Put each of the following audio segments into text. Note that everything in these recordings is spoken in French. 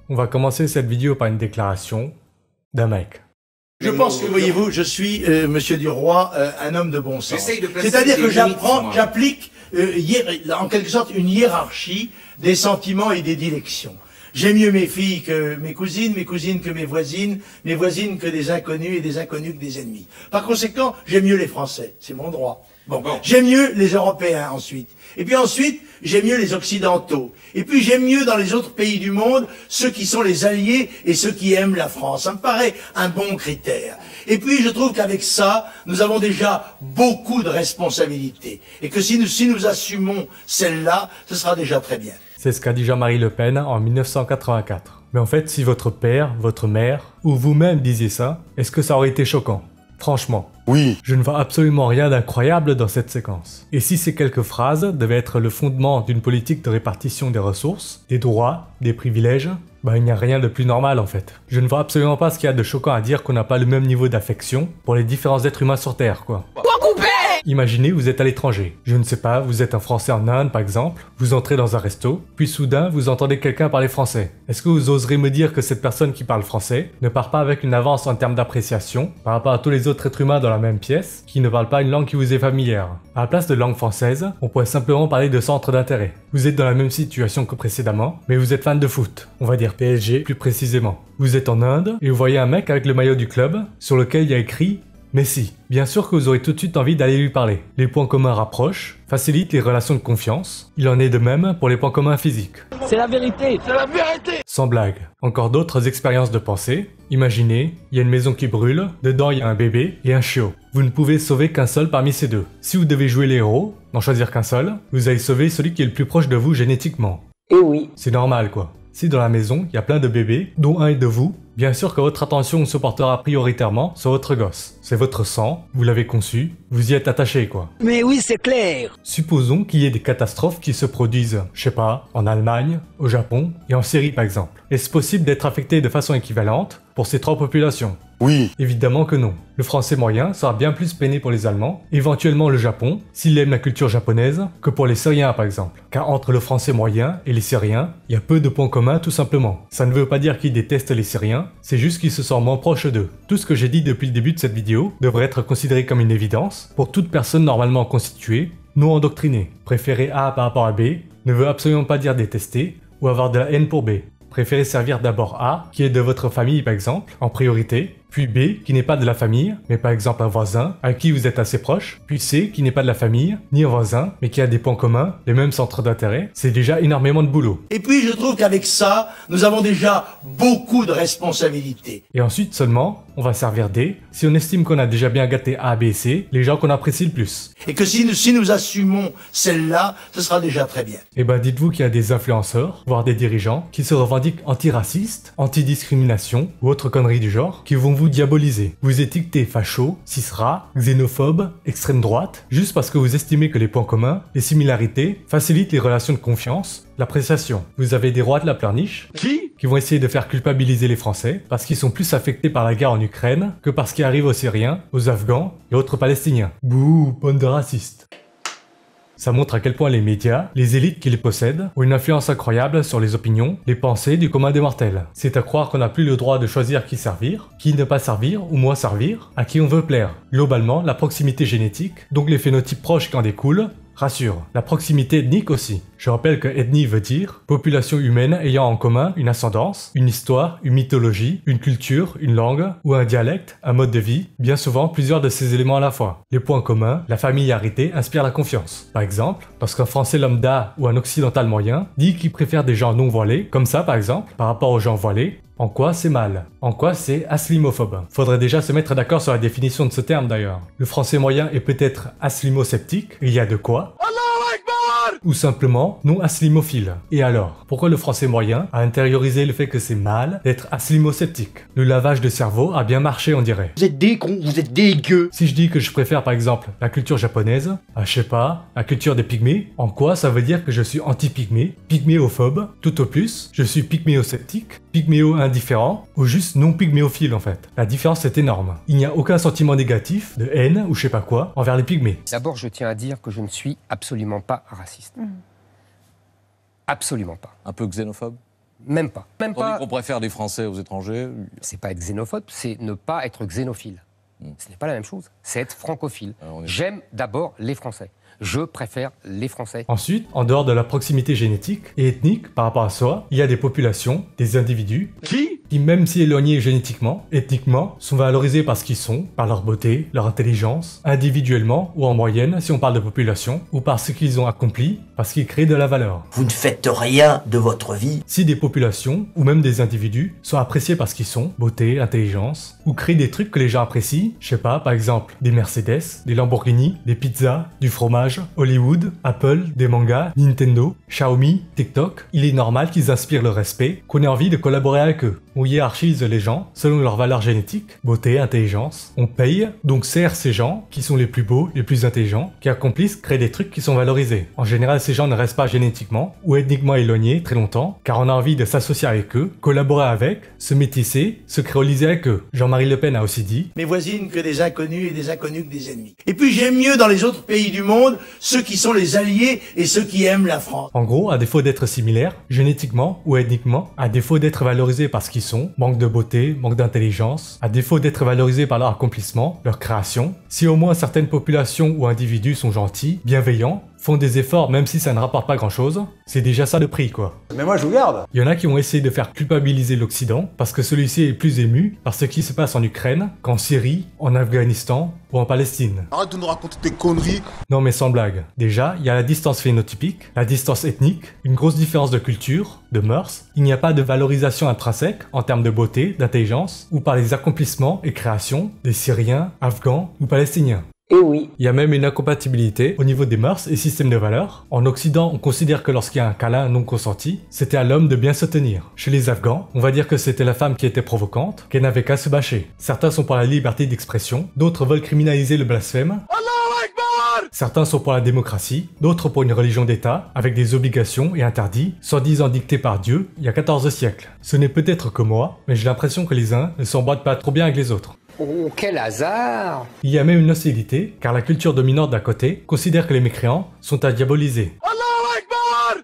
On va commencer cette vidéo par une déclaration d'un mec. Je pense que, voyez-vous, je suis, Monsieur Duroy, un homme de bon sens. C'est-à-dire que j'applique en quelque sorte une hiérarchie des sentiments et des dilections. J'aime mieux mes filles que mes cousines que mes voisines que des inconnus et des inconnus que des ennemis. Par conséquent, j'aime mieux les Français, c'est mon droit. Bon. J'aime mieux les Européens ensuite. Et puis ensuite, j'aime mieux les Occidentaux. Et puis j'aime mieux dans les autres pays du monde ceux qui sont les alliés et ceux qui aiment la France. Ça me paraît un bon critère. Et puis je trouve qu'avec ça, nous avons déjà beaucoup de responsabilités. Et que si nous assumons celle-là, ce sera déjà très bien. C'est ce qu'a dit Jean-Marie Le Pen en 1984. Mais en fait, si votre père, votre mère, ou vous-même disiez ça, est-ce que ça aurait été choquant? Franchement. Oui. Je ne vois absolument rien d'incroyable dans cette séquence. Et si ces quelques phrases devaient être le fondement d'une politique de répartition des ressources, des droits, des privilèges, il n'y a rien de plus normal en fait. Je ne vois absolument pas ce qu'il y a de choquant à dire qu'on n'a pas le même niveau d'affection pour les différents êtres humains sur Terre, quoi. Imaginez, vous êtes à l'étranger. Je ne sais pas, vous êtes un Français en Inde par exemple, vous entrez dans un resto, puis soudain vous entendez quelqu'un parler français. Est-ce que vous oserez me dire que cette personne qui parle français ne part pas avec une avance en termes d'appréciation par rapport à tous les autres êtres humains dans la même pièce qui ne parlent pas une langue qui vous est familière? À la place de langue française, on pourrait simplement parler de centre d'intérêt. Vous êtes dans la même situation que précédemment, mais vous êtes fan de foot, on va dire PSG plus précisément. Vous êtes en Inde et vous voyez un mec avec le maillot du club sur lequel il y a écrit Messi. Bien sûr que vous aurez tout de suite envie d'aller lui parler. Les points communs rapprochent, facilitent les relations de confiance. Il en est de même pour les points communs physiques. C'est la vérité, c'est la vérité. Sans blague. Encore d'autres expériences de pensée. Imaginez, il y a une maison qui brûle, dedans il y a un bébé et un chiot. Vous ne pouvez sauver qu'un seul parmi ces deux. Si vous devez jouer les héros, n'en choisir qu'un seul, vous allez sauver celui qui est le plus proche de vous génétiquement. Et oui. C'est normal quoi. Si dans la maison, il y a plein de bébés, dont un est de vous, bien sûr que votre attention se portera prioritairement sur votre gosse. C'est votre sang, vous l'avez conçu, vous y êtes attaché quoi. Mais oui, c'est clair. Supposons qu'il y ait des catastrophes qui se produisent, je sais pas, en Allemagne, au Japon et en Syrie par exemple. Est-ce possible d'être affecté de façon équivalente pour ces trois populations? Oui. Évidemment que non. Le français moyen sera bien plus peiné pour les Allemands, éventuellement le Japon, s'il aime la culture japonaise, que pour les Syriens par exemple. Car entre le français moyen et les Syriens, il y a peu de points communs tout simplement. Ça ne veut pas dire qu'ils détestent les Syriens, c'est juste qu'ils se sentent moins proches d'eux. Tout ce que j'ai dit depuis le début de cette vidéo devrait être considéré comme une évidence pour toute personne normalement constituée, non endoctrinée. Préférer A par rapport à B ne veut absolument pas dire détester ou avoir de la haine pour B. Préférez servir d'abord A, qui est de votre famille par exemple, en priorité, puis B, qui n'est pas de la famille, mais par exemple un voisin, à qui vous êtes assez proche, puis C, qui n'est pas de la famille, ni un voisin, mais qui a des points communs, les mêmes centres d'intérêt, c'est déjà énormément de boulot. Et puis je trouve qu'avec ça, nous avons déjà beaucoup de responsabilités. Et ensuite seulement, on va servir D, si on estime qu'on a déjà bien gâté A, B, C, les gens qu'on apprécie le plus. Et que si nous assumons celle-là, ce sera déjà très bien. Et dites-vous qu'il y a des influenceurs, voire des dirigeants, qui se revendiquent antiracistes, anti-discrimination, ou autre conneries du genre, qui vont vous diaboliser. Vous étiquetez facho, cisra, xénophobe, extrême droite, juste parce que vous estimez que les points communs, les similarités, facilitent les relations de confiance, l'appréciation. Vous avez des rois de la pleurniche qui vont essayer de faire culpabiliser les Français parce qu'ils sont plus affectés par la guerre en Ukraine que par ce qui arrive aux Syriens, aux Afghans et autres Palestiniens. Bouh, bande de racistes. Ça montre à quel point les médias, les élites qui les possèdent, ont une influence incroyable sur les opinions, les pensées du commun des mortels. C'est à croire qu'on n'a plus le droit de choisir qui servir, qui ne pas servir ou moins servir, à qui on veut plaire. Globalement, la proximité génétique, donc les phénotypes proches qui en découlent, rassure. La proximité ethnique aussi. Je rappelle que ethnie veut dire population humaine ayant en commun une ascendance, une histoire, une mythologie, une culture, une langue ou un dialecte, un mode de vie, bien souvent plusieurs de ces éléments à la fois. Les points communs, la familiarité inspire la confiance. Par exemple, lorsqu'un français lambda ou un occidental moyen dit qu'il préfère des gens non voilés, comme ça par exemple, par rapport aux gens voilés, en quoi c'est mal? En quoi c'est aslimophobe? Faudrait déjà se mettre d'accord sur la définition de ce terme d'ailleurs. Le français moyen est peut-être aslimo-sceptique, il y a de quoi? Ou simplement non aslimophile. Et alors, pourquoi le français moyen a intériorisé le fait que c'est mal d'être aslimo-sceptique? Le lavage de cerveau a bien marché on dirait. Vous êtes des cons, vous êtes dégueux. Si je dis que je préfère par exemple la culture japonaise, je sais pas, la culture des pygmées, en quoi ça veut dire que je suis anti-pygmée, pygméophobe, tout au plus, je suis pygméo-sceptique, pygméo-indifférent, ou juste non-pygméophile en fait. La différence est énorme. Il n'y a aucun sentiment négatif, de haine ou je sais pas quoi, envers les pygmées. D'abord, je tiens à dire que je ne suis absolument pas raciste. Absolument pas. Un peu xénophobe? Même pas. Même Tandis pas. qu'on préfère des Français aux étrangers. C'est pas être xénophobe, c'est ne pas être xénophile. Ce n'est pas la même chose. C'est être francophile. J'aime d'abord les Français. Je préfère les Français. Ensuite, en dehors de la proximité génétique et ethnique par rapport à soi, il y a des populations, des individus qui, même si éloignés génétiquement, ethniquement, sont valorisés par ce qu'ils sont, par leur beauté, leur intelligence, individuellement ou en moyenne si on parle de population, ou par ce qu'ils ont accompli, parce qu'ils créent de la valeur. Vous ne faites rien de votre vie. Si des populations, ou même des individus, sont appréciés par ce qu'ils sont, beauté, intelligence, ou créent des trucs que les gens apprécient, je sais pas, par exemple, des Mercedes, des Lamborghini, des pizzas, du fromage, Hollywood, Apple, des mangas, Nintendo, Xiaomi, TikTok, il est normal qu'ils inspirent le respect, qu'on ait envie de collaborer avec eux. On hiérarchise les gens selon leurs valeurs génétiques, beauté, intelligence. On paye, donc sert ces gens qui sont les plus beaux, les plus intelligents, qui accomplissent, créent des trucs qui sont valorisés. En général, ces gens ne restent pas génétiquement ou ethniquement éloignés très longtemps, car on a envie de s'associer avec eux, collaborer avec, se métisser, se créoliser avec eux. Jean-Marie Le Pen a aussi dit Mes voisines que des inconnus et des inconnus que des ennemis. Et puis j'aime mieux dans les autres pays du monde ceux qui sont les alliés et ceux qui aiment la France. En gros, à défaut d'être similaires, génétiquement ou ethniquement, à défaut d'être valorisés par ce qu'ils sont, manque de beauté, manque d'intelligence, à défaut d'être valorisés par leur accomplissement, leur création, si au moins certaines populations ou individus sont gentils, bienveillants, font des efforts même si ça ne rapporte pas grand chose, c'est déjà ça le prix quoi. Mais moi je vous garde. Il y en a qui ont essayé de faire culpabiliser l'Occident parce que celui-ci est plus ému par ce qui se passe en Ukraine qu'en Syrie, en Afghanistan ou en Palestine. Arrête de nous raconter tes conneries. Non mais sans blague. Déjà, il y a la distance phénotypique, la distance ethnique, une grosse différence de culture, de mœurs. Il n'y a pas de valorisation intrinsèque en termes de beauté, d'intelligence ou par les accomplissements et créations des Syriens, Afghans ou Palestiniens. Eh oui. Il y a même une incompatibilité au niveau des mœurs et systèmes de valeurs. En Occident, on considère que lorsqu'il y a un câlin non consenti, c'était à l'homme de bien se tenir. Chez les Afghans, on va dire que c'était la femme qui était provocante, qu'elle n'avait qu'à se bâcher. Certains sont pour la liberté d'expression, d'autres veulent criminaliser le blasphème. Certains sont pour la démocratie, d'autres pour une religion d'État, avec des obligations et interdits, soi-disant dictés par Dieu il y a 14 siècles. Ce n'est peut-être que moi, mais j'ai l'impression que les uns ne s'emboîtent pas trop bien avec les autres. Oh, quel hasard! Il y a même une hostilité, car la culture dominante d'un côté considère que les mécréants sont à diaboliser.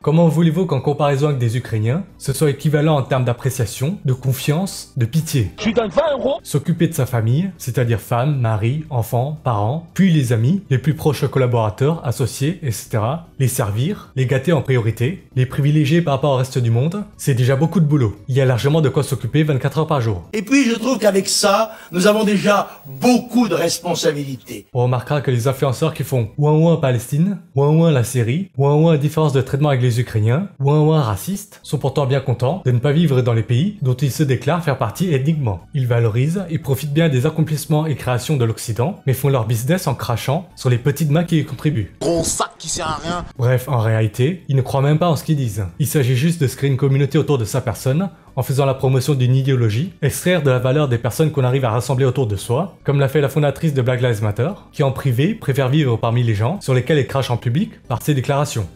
Comment voulez-vous qu'en comparaison avec des Ukrainiens, ce soit équivalent en termes d'appréciation, de confiance, de pitié? Tu donnes 20 €. S'occuper de sa famille, c'est-à-dire femme, mari, enfants, parents, puis les amis, les plus proches collaborateurs, associés, etc. Les servir, les gâter en priorité, les privilégier par rapport au reste du monde, c'est déjà beaucoup de boulot. Il y a largement de quoi s'occuper 24 heures par jour. Et puis je trouve qu'avec ça, nous avons déjà beaucoup de responsabilités. On remarquera que les influenceurs qui font ouin Palestine, ouin la Syrie, ouin différence de traitement avec les Ukrainiens, ouin racistes, sont pourtant bien contents de ne pas vivre dans les pays dont ils se déclarent faire partie ethniquement. Ils valorisent et profitent bien des accomplissements et créations de l'Occident, mais font leur business en crachant sur les petites mains qui y contribuent. Gros sac qui sert à rien. Bref, en réalité, ils ne croient même pas en ce qu'ils disent. Il s'agit juste de se créer une communauté autour de sa personne, en faisant la promotion d'une idéologie, extraire de la valeur des personnes qu'on arrive à rassembler autour de soi, comme l'a fait la fondatrice de Black Lives Matter, qui en privé préfère vivre parmi les gens sur lesquels elle crache en public par ses déclarations.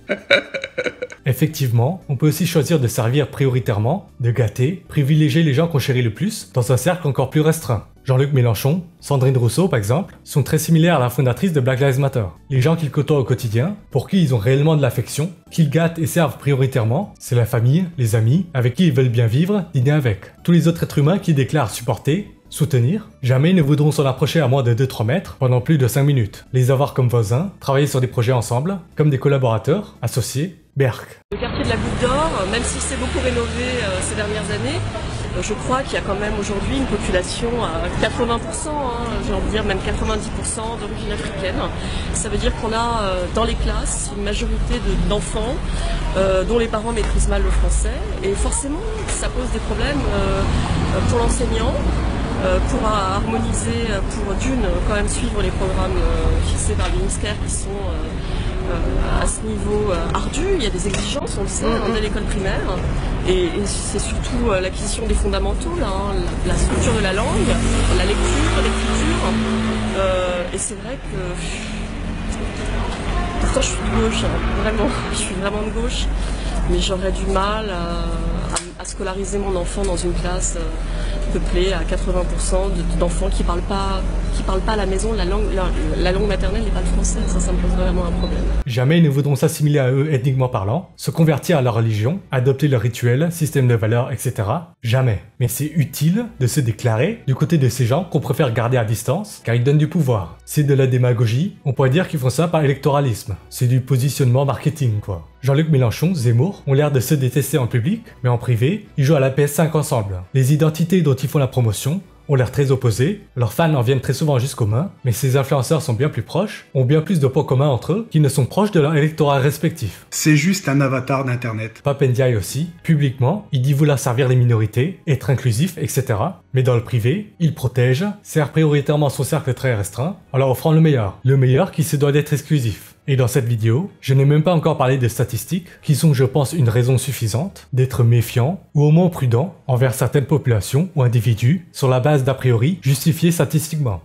Effectivement, on peut aussi choisir de servir prioritairement, de gâter, privilégier les gens qu'on chérit le plus, dans un cercle encore plus restreint. Jean-Luc Mélenchon, Sandrine Rousseau par exemple, sont très similaires à la fondatrice de Black Lives Matter. Les gens qu'ils côtoient au quotidien, pour qui ils ont réellement de l'affection, qu'ils gâtent et servent prioritairement, c'est la famille, les amis, avec qui ils veulent bien vivre, dîner avec. Tous les autres êtres humains qui déclarent supporter, soutenir, jamais ne voudront s'en approcher à moins de 2-3 mètres pendant plus de 5 minutes. Les avoir comme voisins, travailler sur des projets ensemble, comme des collaborateurs, associés, berk. Le quartier de la Goutte d'Or, même si c'est beaucoup rénové ces dernières années, je crois qu'il y a quand même aujourd'hui une population à 80%, j'ai envie de dire même 90% d'origine africaine. Ça veut dire qu'on a dans les classes une majorité d'enfants dont les parents maîtrisent mal le français. Et forcément, ça pose des problèmes pour l'enseignant, pour harmoniser, pour d'une, quand même suivre les programmes fixés par le ministère qui sont à ce niveau ardu. Il y a des exigences, on le sait, dès l'école primaire. Et c'est surtout l'acquisition des fondamentaux, là, la structure de la langue, la lecture, l'écriture. Et c'est vrai que... Pourtant je suis de gauche, vraiment, je suis vraiment de gauche. Mais j'aurais du mal à scolariser mon enfant dans une classe peuplée à 80% d'enfants qui parlent pas à la maison la langue maternelle n'est pas le français. Ça me pose vraiment un problème. Jamais ils ne voudront s'assimiler à eux ethniquement parlant, se convertir à leur religion, adopter leurs rituels, système de valeurs, etc. Jamais. Mais c'est utile de se déclarer du côté de ces gens qu'on préfère garder à distance, car ils donnent du pouvoir. C'est de la démagogie, on pourrait dire qu'ils font ça par électoralisme. C'est du positionnement marketing, quoi. Jean-Luc Mélenchon, Zemmour, ont l'air de se détester en public, mais en privé, ils jouent à la PS5 ensemble. Les identités dont ils font la promotion ont l'air très opposés, leurs fans en viennent très souvent jusqu'aux mains, mais ces influenceurs sont bien plus proches, ont bien plus de points communs entre eux, qu'ils ne sont proches de leur électorat respectif. C'est juste un avatar d'internet. Pape Ndiaye aussi, publiquement, il dit vouloir servir les minorités, être inclusif, etc. Mais dans le privé, il protège, sert prioritairement son cercle très restreint, en leur offrant le meilleur qui se doit d'être exclusif. Et dans cette vidéo, je n'ai même pas encore parlé des statistiques, qui sont je pense une raison suffisante d'être méfiant ou au moins prudent envers certaines populations ou individus sur la base d'a priori justifiés statistiquement.